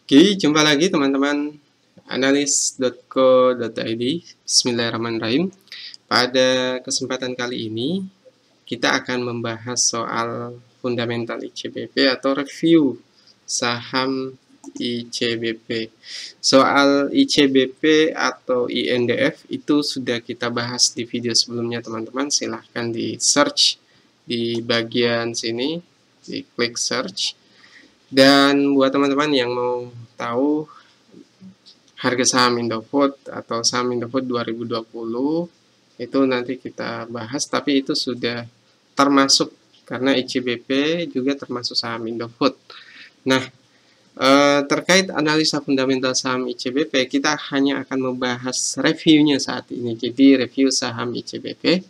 Oke, jumpa lagi teman-teman analis.co.id. Bismillahirrahmanirrahim. Pada kesempatan kali ini, kita akan membahas soal fundamental ICBP atau review saham ICBP. Soal ICBP atau INDF itu sudah kita bahas di video sebelumnya, teman-teman. Silahkan di search di bagian sini, di klik search. Dan buat teman-teman yang mau tahu harga saham Indofood atau saham Indofood 2020 itu nanti kita bahas, tapi itu sudah termasuk karena ICBP juga termasuk saham Indofood. Nah, terkait analisa fundamental saham ICBP, kita hanya akan membahas reviewnya saat ini. Jadi review saham ICBP.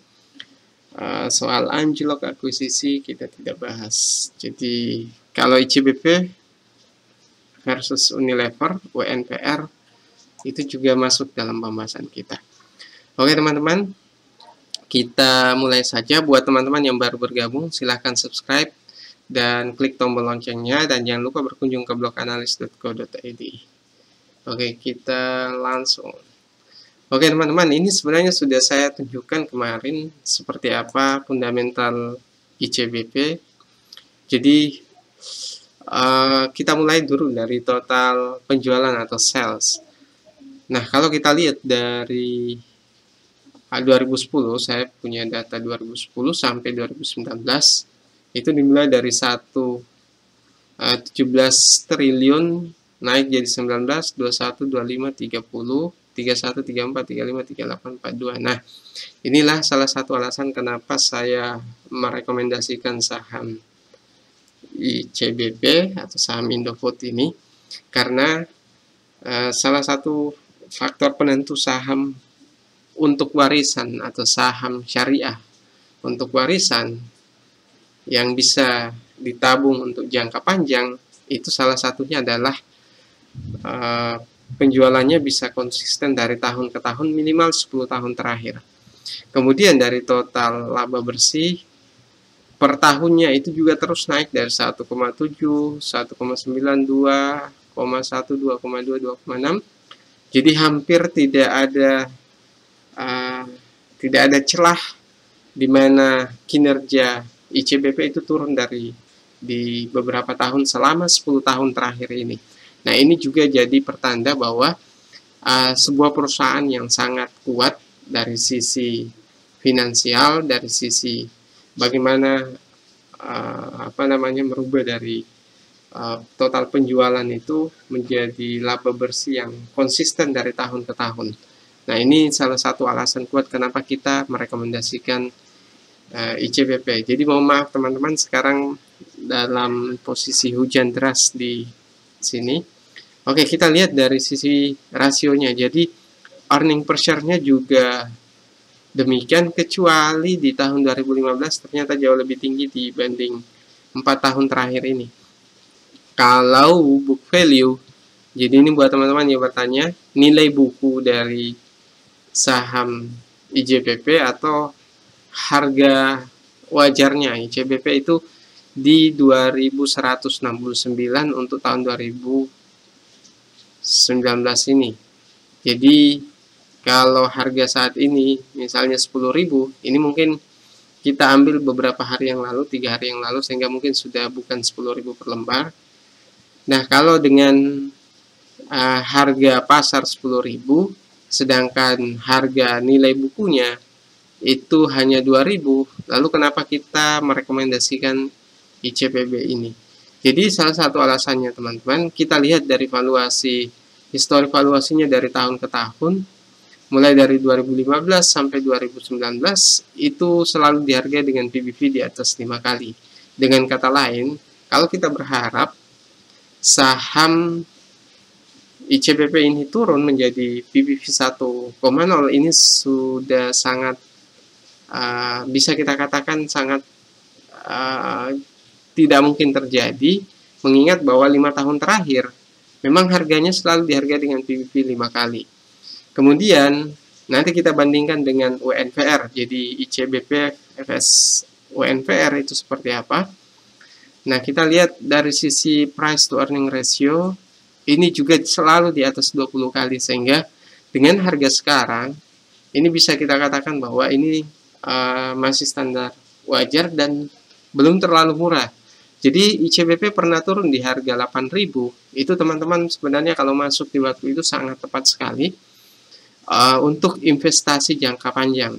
Soal anjlok akuisisi kita tidak bahas. Jadi kalau ICBP versus Unilever, UNPR, itu juga masuk dalam pembahasan kita. Oke teman-teman, kita mulai saja. Buat teman-teman yang baru bergabung, silahkan subscribe dan klik tombol loncengnya. Dan jangan lupa berkunjung ke blog analis.co.id. Oke, kita langsung. Oke teman-teman, ini sebenarnya sudah saya tunjukkan kemarin seperti apa fundamental ICBP. Jadi kita mulai dulu dari total penjualan atau sales. Nah, kalau kita lihat dari 2010, saya punya data 2010 sampai 2019, itu dimulai dari 17 triliun, naik jadi 19, 21, 25, 30, 31, 34, 35, 38, 42. Nah, inilah salah satu alasan kenapa saya merekomendasikan saham ICBP atau saham Indofood ini, karena salah satu faktor penentu saham untuk warisan atau saham syariah untuk warisan yang bisa ditabung untuk jangka panjang, itu salah satunya adalah penjualannya bisa konsisten dari tahun ke tahun minimal 10 tahun terakhir. Kemudian dari total laba bersih per tahunnya itu juga terus naik dari 1,7, 1,92, 1,2, 2,2, 2,6. Jadi hampir tidak ada celah di mana kinerja ICBP itu turun di beberapa tahun selama 10 tahun terakhir ini. Nah, ini juga jadi pertanda bahwa sebuah perusahaan yang sangat kuat dari sisi finansial, dari sisi bagaimana merubah dari total penjualan itu menjadi laba bersih yang konsisten dari tahun ke tahun. Nah, ini salah satu alasan kuat kenapa kita merekomendasikan ICBP. Jadi mohon maaf teman-teman, sekarang dalam posisi hujan deras di sini. Oke, kita lihat dari sisi rasionya. Jadi earning per share-nya juga demikian, kecuali di tahun 2015 ternyata jauh lebih tinggi dibanding 4 tahun terakhir ini. Kalau book value, jadi ini buat teman-teman yang bertanya, nilai buku dari saham ICBP atau harga wajarnya ICBP itu di 2169 untuk tahun 2019 ini. Jadi kalau harga saat ini misalnya 10.000, ini mungkin kita ambil beberapa hari yang lalu, 3 hari yang lalu, sehingga mungkin sudah bukan 10.000 per lembar. Nah, kalau dengan harga pasar 10.000, sedangkan harga nilai bukunya itu hanya 2.000, lalu kenapa kita merekomendasikan ICBP ini? Jadi salah satu alasannya teman-teman, kita lihat dari valuasi, histori valuasinya dari tahun ke tahun, mulai dari 2015 sampai 2019, itu selalu dihargai dengan PBV di atas 5 kali. Dengan kata lain, kalau kita berharap saham ICBP ini turun menjadi PBV 1,0, ini sudah sangat bisa kita katakan sangat tidak mungkin terjadi, mengingat bahwa 5 tahun terakhir memang harganya selalu dihargai dengan PBV 5 kali. Kemudian nanti kita bandingkan dengan UNPR, jadi ICBP vs UNPR itu seperti apa. Nah, kita lihat dari sisi price to earning ratio, ini juga selalu di atas 20 kali, sehingga dengan harga sekarang ini bisa kita katakan bahwa ini masih standar wajar dan belum terlalu murah. Jadi ICBP pernah turun di harga 8.000, itu teman-teman sebenarnya kalau masuk di waktu itu sangat tepat sekali untuk investasi jangka panjang.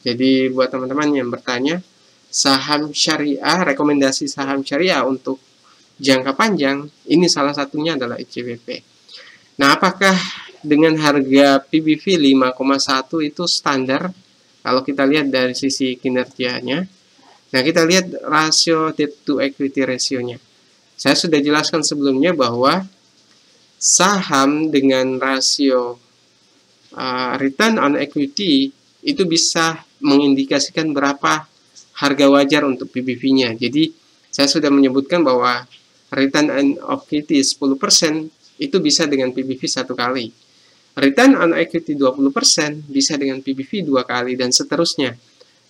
Jadi buat teman-teman yang bertanya, saham syariah, rekomendasi saham syariah untuk jangka panjang, ini salah satunya adalah ICBP. Nah, apakah dengan harga PBV 5,1 itu standar? Kalau kita lihat dari sisi kinerjanya, nah kita lihat rasio debt to equity ratio-nya. Saya sudah jelaskan sebelumnya bahwa saham dengan rasio return on equity itu bisa mengindikasikan berapa harga wajar untuk PBV-nya. Jadi saya sudah menyebutkan bahwa return on equity 10% itu bisa dengan PBV 1 kali. Return on equity 20% bisa dengan PBV 2 kali dan seterusnya.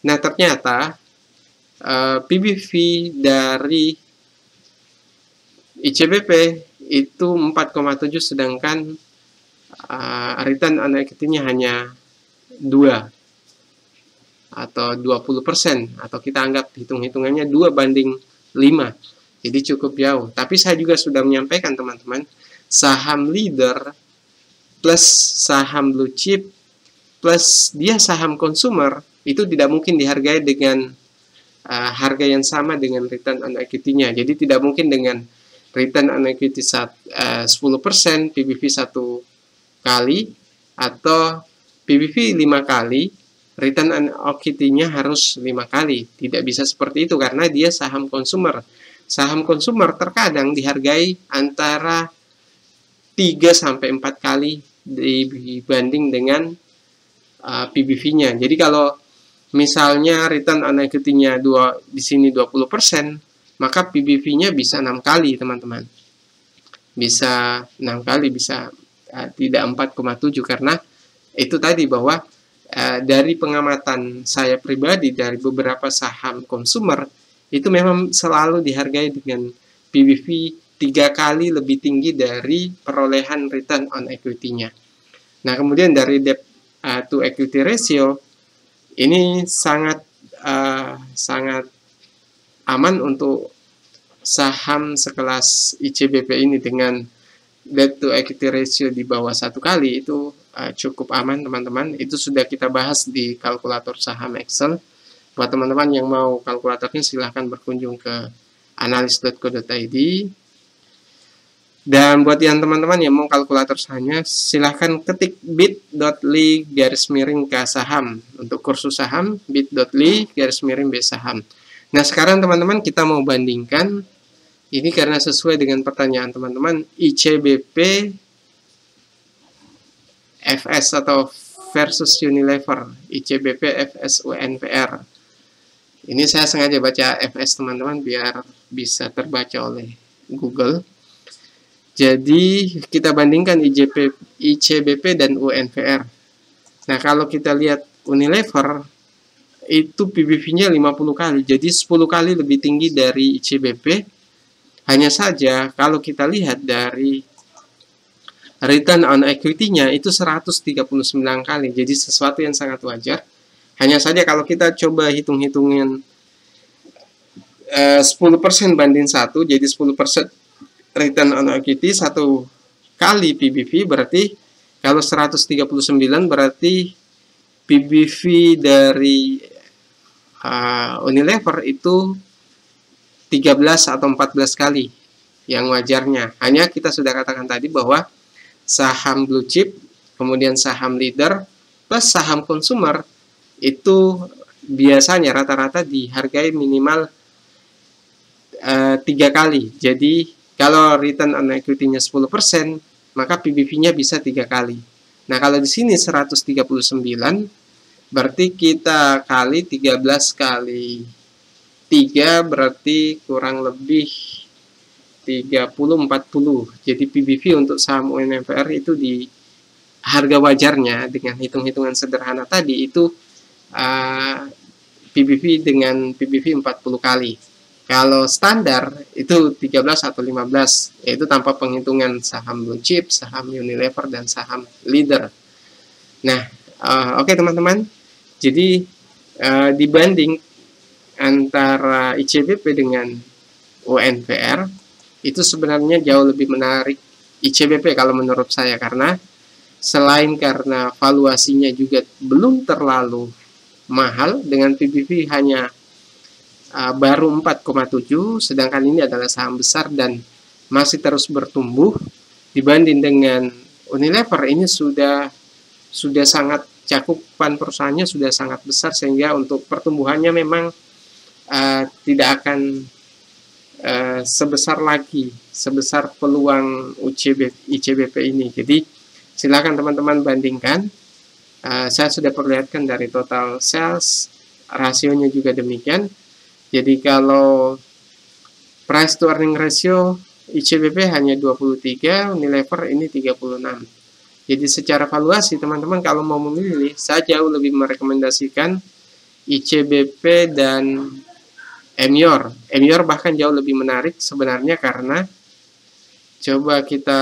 Nah, ternyata PBV dari ICBP itu 4,7 sedangkan return on equity-nya hanya 2 atau 20%, atau kita anggap hitung-hitungannya 2:5. Jadi cukup jauh. Tapi saya juga sudah menyampaikan teman-teman, saham leader plus saham blue chip plus dia saham consumer itu tidak mungkin dihargai dengan harga yang sama dengan return on equity-nya. Jadi tidak mungkin dengan return on equity 10%, PBV 1 kali, atau PBV 5 kali, return on equity-nya harus 5 kali. Tidak bisa seperti itu karena dia saham consumer. Saham consumer terkadang dihargai antara 3-4 kali dibanding dengan PBV-nya. Jadi kalau misalnya return on equity-nya di sini 20%, maka PBV-nya bisa 6 kali, teman-teman. Bisa 6 kali, bisa tidak 4,7, karena itu tadi bahwa dari pengamatan saya pribadi dari beberapa saham consumer itu memang selalu dihargai dengan PBV 3 kali lebih tinggi dari perolehan return on equity-nya. Nah, kemudian dari debt to equity ratio ini sangat aman untuk saham sekelas ICBP ini dengan debt to equity ratio di bawah 1 kali itu cukup aman, teman-teman. Itu sudah kita bahas di kalkulator saham Excel. Buat teman-teman yang mau kalkulatornya silahkan berkunjung ke analis.co.id. Dan buat yang teman-teman yang mau kalkulator sahamnya, silahkan ketik bit.ly/k-saham untuk kursus saham, bit.ly/b-saham. Nah, sekarang teman-teman kita mau bandingkan ini karena sesuai dengan pertanyaan teman-teman, ICBP FS atau versus Unilever, ICBP FS UNVR. Ini saya sengaja baca FS teman-teman biar bisa terbaca oleh Google. Jadi kita bandingkan ICBP dan UNVR. Nah, kalau kita lihat Unilever itu PBV-nya 50 kali, jadi 10 kali lebih tinggi dari ICBP. Hanya saja kalau kita lihat dari return on equity-nya itu 139 kali, jadi sesuatu yang sangat wajar. Hanya saja kalau kita coba hitung-hitungan 10% banding 1, jadi 10% return on equity 1 kali PBV, berarti kalau 139 berarti PBV dari Unilever itu 13 atau 14 kali yang wajarnya. Hanya kita sudah katakan tadi bahwa saham blue chip, kemudian saham leader, plus saham consumer itu biasanya rata-rata dihargai minimal 3 kali. Jadi kalau return on equity-nya 10%, maka PBV-nya bisa 3 kali. Nah, kalau di sini 139, berarti kita kali 13 kali 3 berarti kurang lebih 30-40. Jadi PBV untuk saham UNVR itu di harga wajarnya dengan hitung-hitungan sederhana tadi itu PBV dengan PBV 40 kali. Kalau standar itu 13 atau 15, yaitu tanpa penghitungan saham blue chip, saham Unilever, dan saham leader. Nah, oke teman-teman, jadi dibanding antara ICBP dengan UNVR, itu sebenarnya jauh lebih menarik ICBP kalau menurut saya, karena selain karena valuasinya juga belum terlalu mahal dengan PBV hanya baru 4,7, sedangkan ini adalah saham besar dan masih terus bertumbuh. Dibanding dengan Unilever, ini sudah sangat, cakupan perusahaannya sudah sangat besar, sehingga untuk pertumbuhannya memang tidak akan sebesar peluang ICBP ini. Jadi silakan teman-teman bandingkan. Saya sudah perlihatkan dari total sales, rasionya juga demikian. Jadi kalau price to earning ratio ICBP hanya 23, Unilever ini 36. Jadi secara valuasi teman-teman kalau mau memilih, saya jauh lebih merekomendasikan ICBP dan Emyor. Emyor bahkan jauh lebih menarik sebenarnya, karena coba kita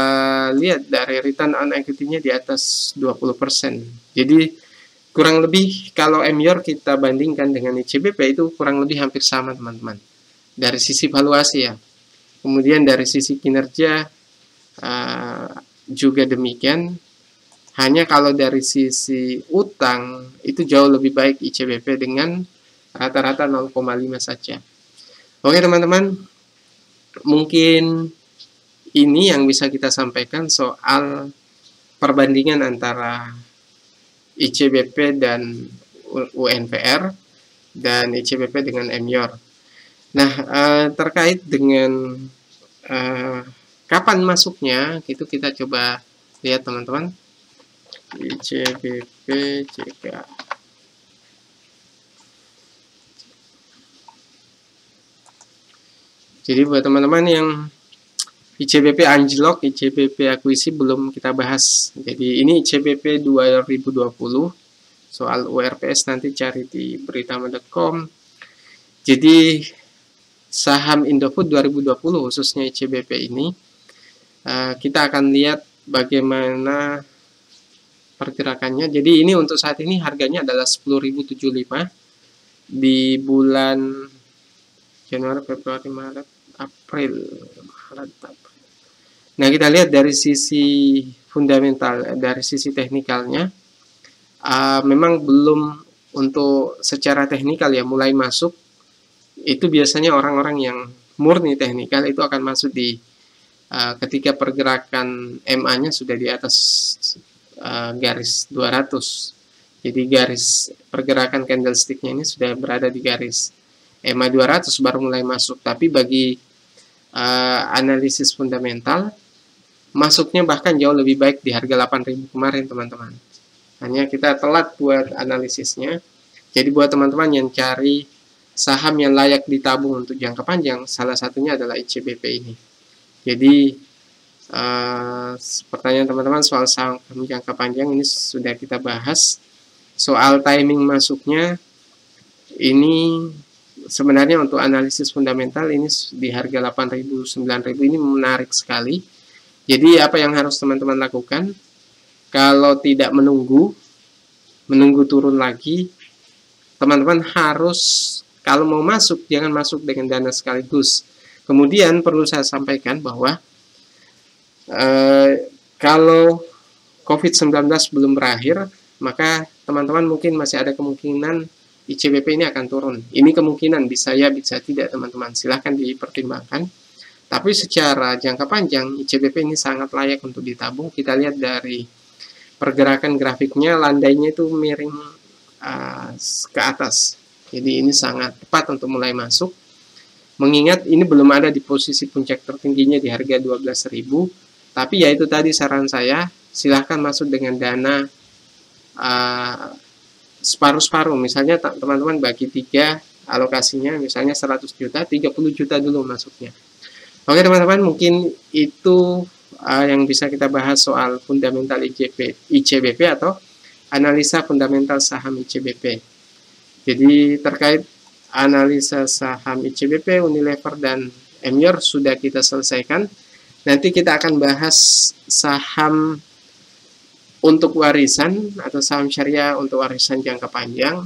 lihat dari return on equity-nya di atas 20%. Jadi kurang lebih kalau Emyor kita bandingkan dengan ICBP itu kurang lebih hampir sama teman-teman. Dari sisi valuasi ya. Kemudian dari sisi kinerja juga demikian. Hanya kalau dari sisi utang itu jauh lebih baik ICBP dengan rata-rata 0,5 saja. Oke teman-teman, mungkin ini yang bisa kita sampaikan soal perbandingan antara ICBP dan UNVR dan ICBP dengan Emyor. Nah, terkait dengan kapan masuknya, itu kita coba lihat teman-teman. ICBP JK. Jadi buat teman-teman yang ICBP anjlok, ICBP akuisisi belum kita bahas. Jadi ini ICBP 2020. Soal URPS nanti cari di beritama.com. Jadi saham Indofood 2020 khususnya ICBP ini, kita akan lihat bagaimana pergerakannya. Jadi ini untuk saat ini harganya adalah 10.075 di bulan Januari, Februari, Maret, April. Nah, kita lihat dari sisi fundamental, dari sisi teknikalnya, memang belum untuk secara teknikal ya mulai masuk. Itu biasanya orang-orang yang murni teknikal itu akan masuk di ketika pergerakan MA-nya sudah di atas garis 200. Jadi garis pergerakan candlestick-nya ini sudah berada di garis MA 200 baru mulai masuk. Tapi bagi analisis fundamental, masuknya bahkan jauh lebih baik di harga 8.000 kemarin teman-teman. Hanya kita telat buat analisisnya. Jadi buat teman-teman yang cari saham yang layak ditabung untuk jangka panjang, salah satunya adalah ICBP ini. Jadi pertanyaan teman-teman soal saham jangka panjang ini sudah kita bahas. Soal timing masuknya, ini sebenarnya untuk analisis fundamental ini di harga 8.000, 9.000 ini menarik sekali. Jadi apa yang harus teman-teman lakukan? Kalau tidak menunggu turun lagi, teman-teman harus, kalau mau masuk, jangan masuk dengan dana sekaligus. Kemudian perlu saya sampaikan bahwa kalau COVID-19 belum berakhir, maka teman-teman mungkin masih ada kemungkinan ICBP ini akan turun. Ini kemungkinan, bisa ya, bisa tidak teman-teman. Silahkan dipertimbangkan. Tapi secara jangka panjang, ICBP ini sangat layak untuk ditabung. Kita lihat dari pergerakan grafiknya, landainya itu miring ke atas. Jadi ini sangat tepat untuk mulai masuk. Mengingat ini belum ada di posisi puncak tertingginya di harga 12.000. Tapi ya itu tadi saran saya, silahkan masuk dengan dana separuh-separuh. Misalnya teman-teman bagi 3 alokasinya, misalnya 100 juta, 30 juta dulu masuknya. Oke teman-teman, mungkin itu yang bisa kita bahas soal fundamental ICBP atau analisa fundamental saham ICBP. Jadi terkait analisa saham ICBP, Unilever, dan Emyor sudah kita selesaikan. Nanti kita akan bahas saham untuk warisan atau saham syariah untuk warisan jangka panjang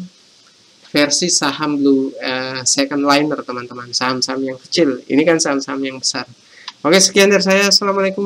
versi saham second liner, teman-teman. Saham-saham yang kecil. Ini kan saham-saham yang besar. Oke, sekian dari saya. Assalamualaikum.